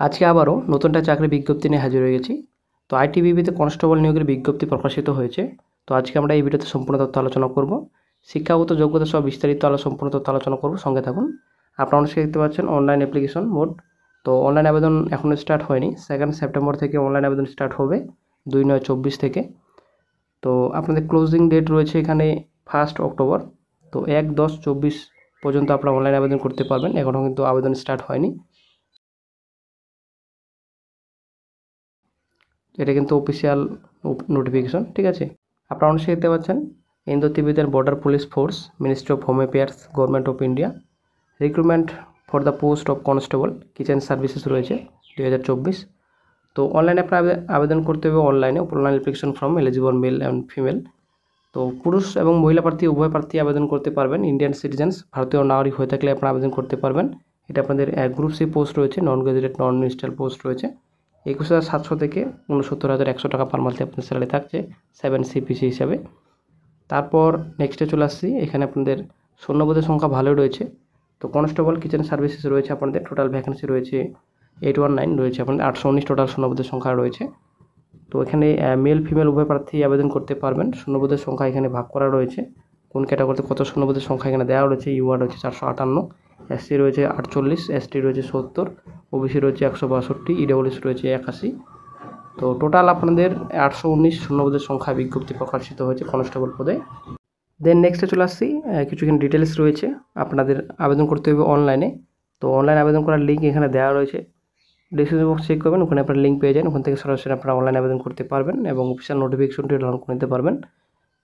আজকে আবারও নতুন একটা চাকরির বিজ্ঞপ্তি নিয়ে হাজির হয়ে গেছি। তো আইটিবিপিতে কনস্টেবল নিয়োগের বিজ্ঞপ্তি প্রকাশিত হয়েছে। তো আজকে আমরা এই ভিডিওতে সম্পূর্ণ তথ্য আলোচনা করব। শিক্ষাগত যোগ্যতা সহ বিস্তারিত সম্পূর্ণ তথ্য আলোচনা করব, সঙ্গে থাকুন। আপনারা অবশ্যই দেখতে পাচ্ছেন অনলাইন অ্যাপ্লিকেশন মোড। তো অনলাইন আবেদন এখনও স্টার্ট হয়নি। 2 সেপ্টেম্বর থেকে অনলাইন আবেদন স্টার্ট হবে, 2/9/24 থেকে। তো আপনাদের ক্লোজিং ডেট রয়েছে এখানে 1 অক্টোবর। তো 1/10/24 পর্যন্ত আপনারা অনলাইন আবেদন করতে পারবেন। এখনও কিন্তু আবেদন স্টার্ট হয়নি। এটা কিন্তু অফিসিয়াল নোটিফিকেশন, ঠিক আছে। আপনারা অবশ্যই দেখতে পাচ্ছেন Indo Tibet border police force, ministry of home affairs, government of India, recruitment for the post of constable kitchen services রয়েছে 2024। তো অনলাইনে আপনার আবেদন করতে হবে। অনলাইনে online application form eligible male and female. তো পুরুষ এবং মহিলা প্রার্থী উভয় প্রার্থী আবেদন করতে পারবেন। ইন্ডিয়ান সিটিজেন্স, ভারতীয় নাগরিক হয়ে থাকলে আপনারা আবেদন করতে পারবেন। এটা আপনাদের গ্রুপ সি পোস্ট রয়েছে, নন গ্রাজুয়েট নন মিনিস্টার পোস্ট রয়েছে। 21,700 থেকে 69,100 টাকা পার মান্থে আপনার স্যালারি থাকছে 7 CPC হিসাবে। তারপর নেক্সটে চলে আসছি। এখানে আপনাদের শূন্যপদের সংখ্যা ভালোই রয়েছে। তো কনস্টেবল কিচেন সার্ভিসেস রয়েছে আপনাদের টোটাল ভ্যাকেন্সি রয়েছে 819 রয়েছে আপনাদের 819 টোটাল শূন্যপদের সংখ্যা রয়েছে। তো এখানে মেল ফিমেল উভয় প্রার্থী আবেদন করতে পারবেন। শূন্যপদের সংখ্যা এখানে ভাগ করা রয়েছে, কোন ক্যাটাগরিতে কত শূন্যপদের সংখ্যা এখানে দেওয়া রয়েছে। ইউআর রয়েছে 458, এসসি রয়েছে 48, এসটি রয়েছে 70, ওবিসি রয়েছে 162, ইডব্লিউএস রয়েছে 81। তো টোটাল আপনাদের 819 শূন্যপদের সংখ্যা বিজ্ঞপ্তি প্রকাশিত হয়েছে কনস্টেবল পদে। দেন নেক্সটে চলে আসছি। কিছু এখানে ডিটেলস রয়েছে। আপনাদের আবেদন করতে হবে অনলাইনে। তো অনলাইন আবেদন করার লিঙ্ক এখানে দেওয়া রয়েছে। ডিসক্রিপশন বক্স চেক করবেন, ওখানে আপনারা লিঙ্ক পেয়ে যান। ওখান থেকে সরাসরি আপনারা অনলাইন আবেদন করতে পারবেন এবং অফিসিয়াল নোটিফিকেশনটি ডাউনলোড করে নিতে পারবেন।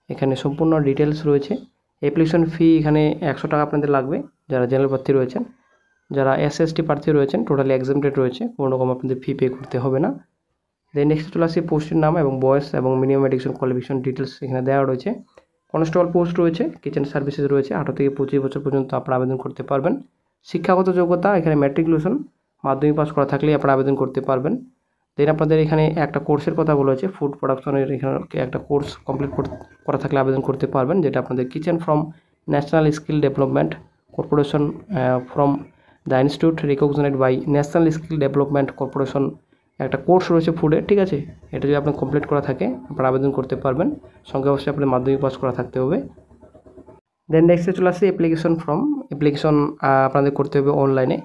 এখানে সম্পূর্ণ ডিটেলস রয়েছে। অ্যাপ্লিকেশন ফি এখানে 100 টাকা আপনাদের লাগবে যারা জেনারেল প্রার্থী রয়েছেন। যারা SST প্রার্থী রয়েছেন টোটালি এক্সামটেড রয়েছে, কোনো রকম আপনাদের ফি পে করতে হবে না। দেন নেক্সট চলে আসি পোস্টের নাম এবং বয়স এবং মিনিমাম এডুকেশন কোয়ালিফিকেশন ডিটেলস এখানে দেওয়া রয়েছে। কনস্টেবল পোস্ট রয়েছে, কিচেন সার্ভিসেস রয়েছে। 18 থেকে 25 বছর পর্যন্ত আপনারা আবেদন করতে পারবেন। শিক্ষাগত যোগ্যতা এখানে ম্যাট্রিকুলেশন, মাধ্যমিক পাস করা থাকলেই আপনারা আবেদন করতে পারবেন। দেন আপনাদের এখানে একটা কোর্সের কথা বলা হয়েছে, ফুড প্রোডাকশনের এখানে একটা কোর্স কমপ্লিট করা থাকলে আবেদন করতে পারবেন, যেটা আপনাদের kitchen from National Skill Development Corporation from the institute recognised by National Skill Development Corporation একটা কোর্স রয়েছে ফুডের, ঠিক আছে। এটা যদি আপনার কমপ্লিট করা থাকে আপনারা আবেদন করতে পারবেন। সঙ্গে অবশ্যই আপনাদের মাধ্যমিক পাস করা থাকতে হবে। দেন নেক্সটে চলে আসছে অ্যাপ্লিকেশন ফর্ম। অ্যাপ্লিকেশন আপনাদের করতে হবে অনলাইনে।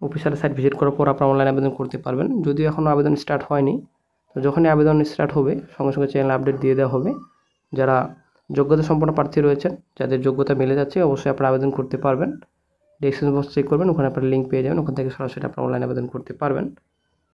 অফিসিয়াল সাইট ভিজিট করার পর আপনারা অনলাইন আবেদন করতে পারবেন। যদিও এখনও আবেদন স্টার্ট হয়নি, তো যখনই আবেদন স্টার্ট হবে সঙ্গে সঙ্গে চ্যানেল আপডেট দিয়ে দেওয়া হবে। যারা যোগ্যতা সম্পন্ন প্রার্থী রয়েছেন, যাদের যোগ্যতা মিলে যাচ্ছে, অবশ্যই আপনারা আবেদন করতে পারবেন। ডেসক্রিপশন বক্স চেক করবেন, ওখানে আপনারা লিঙ্ক পেয়ে যাবেন। ওখান থেকে সরাসরি আপনারা অনলাইন আবেদন করতে পারবেন।